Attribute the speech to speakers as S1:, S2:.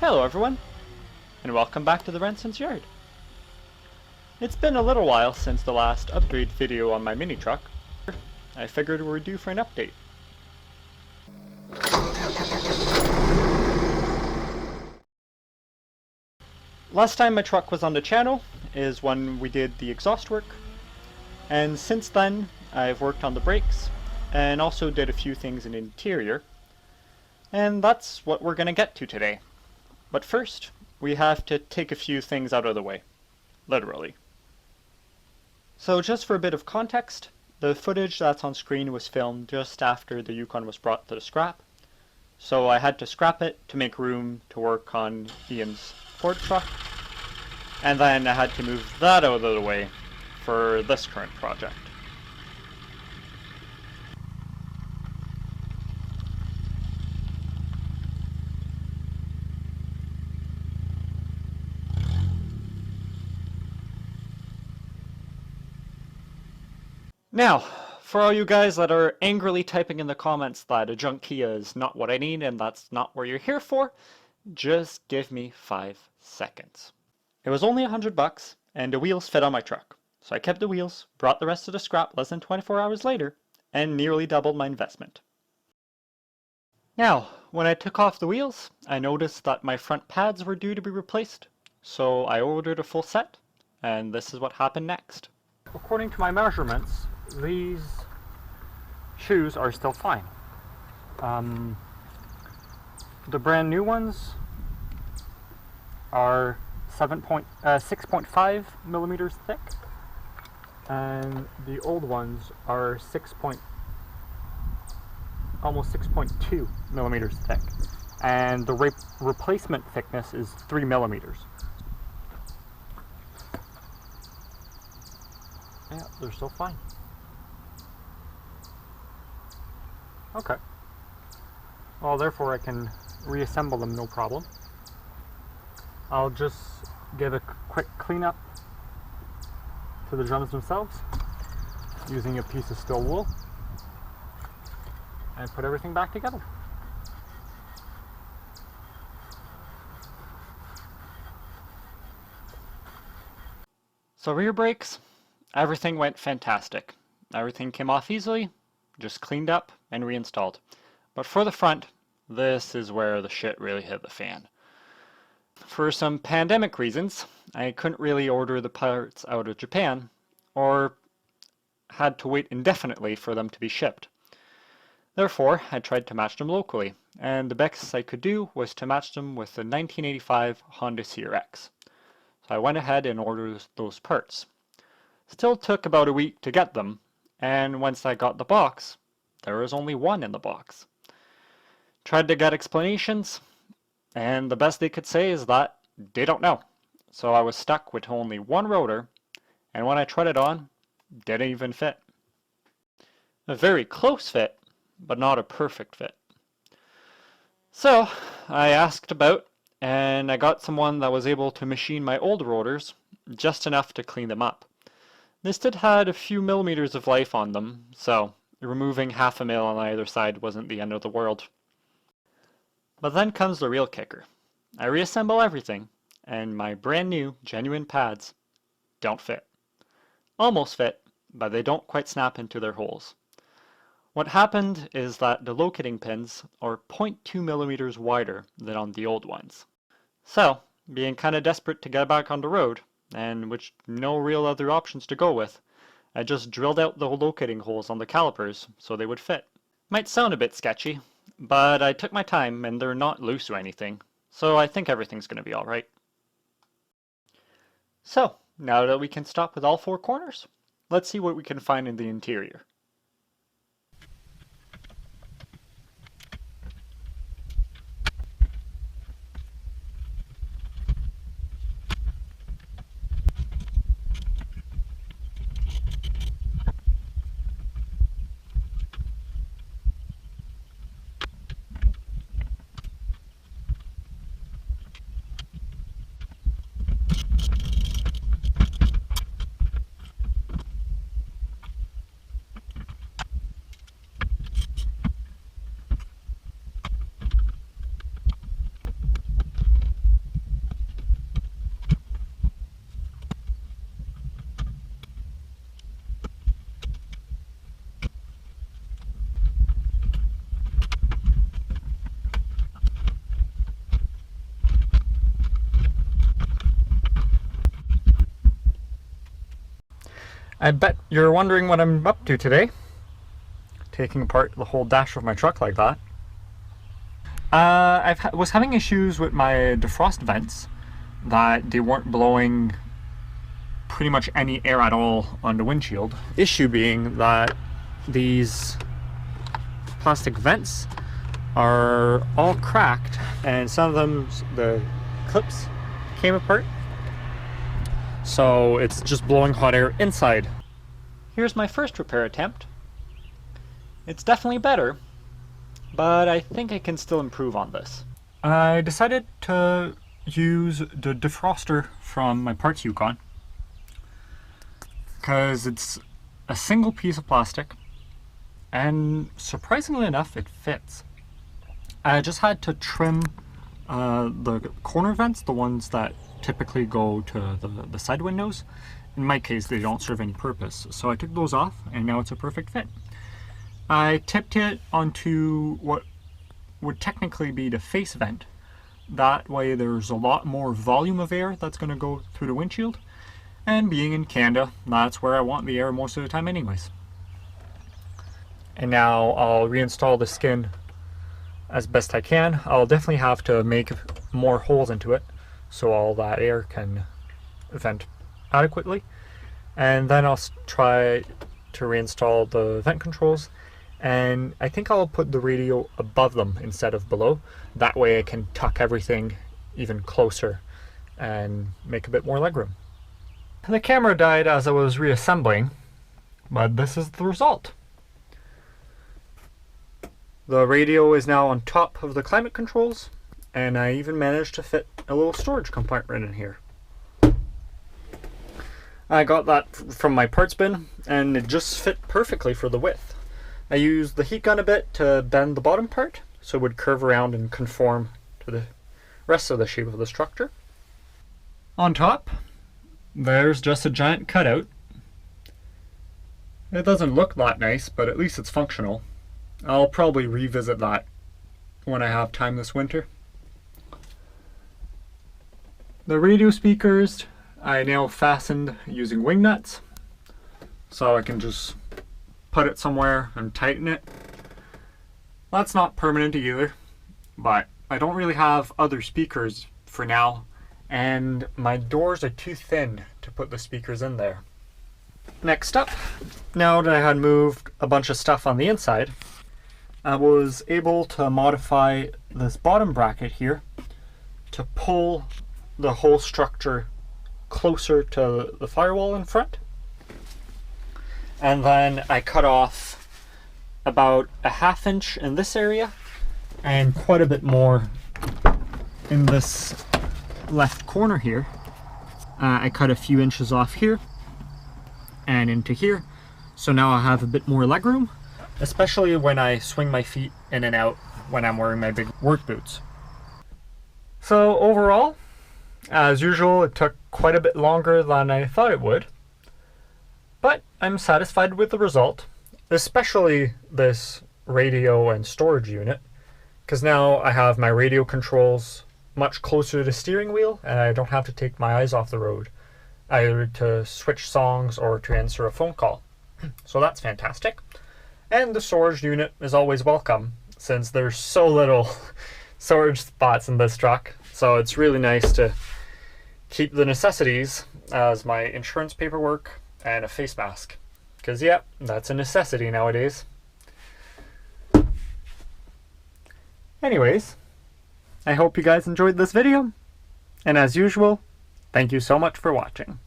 S1: Hello everyone, and welcome back to the RENSO'n'sYard. It's been a little while since the last upgrade video on my Minitruck. I figured we're due for an update. Last time my truck was on the channel is when we did the exhaust work, and since then I've worked on the brakes and also did a few things in the interior, and that's what we're gonna get to today. But first, we have to take a few things out of the way. Literally. So just for a bit of context, the footage that's on screen was filmed just after the Yukon was brought to the scrap. So I had to scrap it to make room to work on Ian's Ford truck. And then I had to move that out of the way for this current project. Now, for all you guys that are angrily typing in the comments that a junk Kia is not what I need and that's not what you're here for, just give me 5 seconds. It was only $100 and the wheels fit on my truck. So I kept the wheels, brought the rest to the scrap less than 24 hours later, and nearly doubled my investment. Now, when I took off the wheels, I noticed that my front pads were due to be replaced. So I ordered a full set, and this is what happened next. According to my measurements, these shoes are still fine. The brand new ones are 6.5 millimeters thick, and the old ones are almost 6.2 millimeters thick, and the replacement thickness is 3 millimeters. Yeah, they're still fine. Okay. Well, therefore I can reassemble them no problem. I'll just give a quick cleanup to the drums themselves using a piece of steel wool and put everything back together. So rear brakes, everything went fantastic. Everything came off easily, just cleaned up and reinstalled. But for the front, this is where the shit really hit the fan. For some pandemic reasons, I couldn't really order the parts out of Japan, or had to wait indefinitely for them to be shipped. Therefore, I tried to match them locally, and the best I could do was to match them with the 1985 Honda CRX. So I went ahead and ordered those parts. Still took about a week to get them, and once I got the box, there was only one in the box. Tried to get explanations, and the best they could say is that they don't know. So I was stuck with only one rotor, and when I tried it on, didn't even fit. A very close fit, but not a perfect fit. So I asked about, and I got someone that was able to machine my old rotors just enough to clean them up. They still had a few millimeters of life on them, so removing half a mil on either side wasn't the end of the world. But then comes the real kicker. I reassemble everything, and my brand new, genuine pads don't fit. Almost fit, but they don't quite snap into their holes. What happened is that the locating pins are 0.2 millimeters wider than on the old ones. So, being kinda desperate to get back on the road, and with no real other options to go with, I just drilled out the locating holes on the calipers so they would fit. Might sound a bit sketchy, but I took my time and they're not loose or anything, so I think everything's gonna be alright. So, now that we can stop with all 4 corners, let's see what we can find in the interior. I bet you're wondering what I'm up to today, taking apart the whole dash of my truck like that. I was having issues with my defrost vents, that they weren't blowing pretty much any air at all on the windshield. Issue being that these plastic vents are all cracked, and some of them, the clips came apart. So it's just blowing hot air inside. Here's my first repair attempt. It's definitely better, but I think I can still improve on this. I decided to use the defroster from my parts Yukon because it's a single piece of plastic and surprisingly enough it fits. I just had to trim the corner vents, the ones that typically go to the side windows. In my case, they don't serve any purpose, so I took those off and now it's a perfect fit. I tipped it onto what would technically be the face vent. That way there's a lot more volume of air that's going to go through the windshield, and being in Canada, that's where I want the air most of the time anyways. And now I'll reinstall the skin as best I can. I'll definitely have to make more holes into it so all that air can vent adequately, and then I'll try to reinstall the vent controls, and I think I'll put the radio above them instead of below. That way I can tuck everything even closer and make a bit more legroom. The camera died as I was reassembling, but this is the result. The radio is now on top of the climate controls, and I even managed to fit a little storage compartment in here. I got that from my parts bin, and it just fit perfectly for the width. I used the heat gun a bit to bend the bottom part, so it would curve around and conform to the rest of the shape of the structure. On top, there's just a giant cutout. It doesn't look that nice, but at least it's functional. I'll probably revisit that when I have time this winter. The radio speakers I now fastened using wing nuts, so I can just put it somewhere and tighten it. That's not permanent either, but I don't really have other speakers for now, and my doors are too thin to put the speakers in there. Next up, now that I had moved a bunch of stuff on the inside, I was able to modify this bottom bracket here to pull the whole structure closer to the firewall in front. And then I cut off about a ½ inch in this area and quite a bit more in this left corner here. I cut a few inches off here and into here, so now I have a bit more legroom, especially when I swing my feet in and out when I'm wearing my big work boots. So overall, as usual, it took quite a bit longer than I thought it would, but I'm satisfied with the result, especially this radio and storage unit, because now I have my radio controls much closer to the steering wheel and I don't have to take my eyes off the road, either to switch songs or to answer a phone call. So that's fantastic. And the storage unit is always welcome, since there's so little storage spots in this truck. So it's really nice to keep the necessities as my insurance paperwork and a face mask. Because yeah, that's a necessity nowadays. Anyways, I hope you guys enjoyed this video. And as usual, thank you so much for watching.